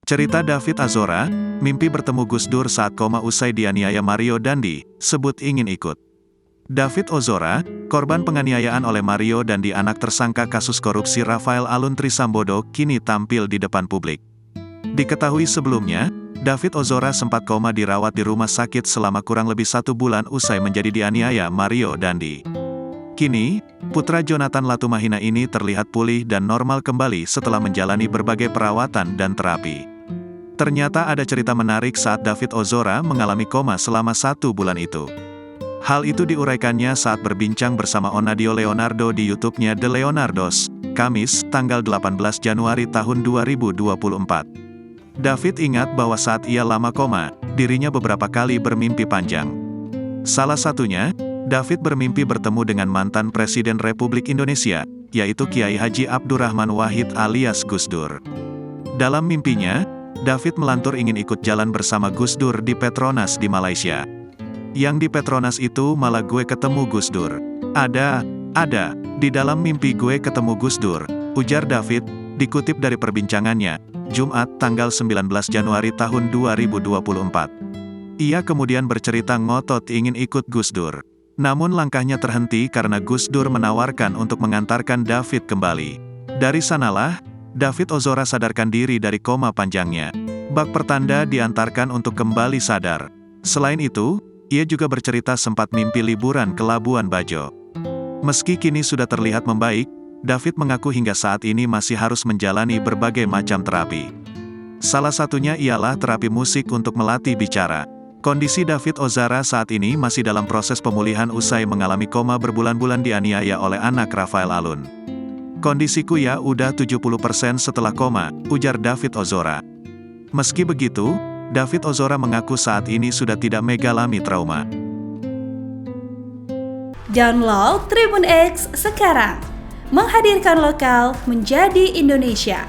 Cerita David Ozora, mimpi bertemu Gus Dur saat koma usai dianiaya Mario Dandi, sebut ingin ikut. David Ozora, korban penganiayaan oleh Mario Dandi anak tersangka kasus korupsi Rafael Alun Trisambodo, kini tampil di depan publik. Diketahui sebelumnya, David Ozora sempat koma dirawat di rumah sakit selama kurang lebih 1 bulan usai menjadi dianiaya Mario Dandi. Kini, putra Jonathan Latumahina ini terlihat pulih dan normal kembali setelah menjalani berbagai perawatan dan terapi. Ternyata ada cerita menarik saat David Ozora mengalami koma selama 1 bulan itu. Hal itu diuraikannya saat berbincang bersama Onadio Leonardo di YouTube-nya The Leonardos, Kamis, tanggal 18 Januari tahun 2024. David ingat bahwa saat ia lama koma, dirinya beberapa kali bermimpi panjang. Salah satunya, David bermimpi bertemu dengan mantan Presiden Republik Indonesia, yaitu Kiai Haji Abdurrahman Wahid alias Gus Dur. Dalam mimpinya, David melantur ingin ikut jalan bersama Gus Dur di Petronas di Malaysia. Yang di Petronas itu malah gue ketemu Gus Dur. Ada, di dalam mimpi gue ketemu Gus Dur, ujar David, dikutip dari perbincangannya, Jumat tanggal 19 Januari tahun 2024. Ia kemudian bercerita ngotot ingin ikut Gus Dur. Namun langkahnya terhenti karena Gus Dur menawarkan untuk mengantarkan David kembali. Dari sanalah, David Ozora sadarkan diri dari koma panjangnya. Bak pertanda diantarkan untuk kembali sadar. Selain itu, ia juga bercerita sempat mimpi liburan ke Labuan Bajo. Meski kini sudah terlihat membaik, David mengaku hingga saat ini masih harus menjalani berbagai macam terapi. Salah satunya ialah terapi musik untuk melatih bicara. Kondisi David Ozora saat ini masih dalam proses pemulihan usai mengalami koma berbulan-bulan dianiaya oleh anak Rafael Alun. Kondisiku ya udah 70% setelah koma, ujar David Ozora. Meski begitu, David Ozora mengaku saat ini sudah tidak mengalami trauma. Download Tribun X sekarang, menghadirkan lokal menjadi Indonesia.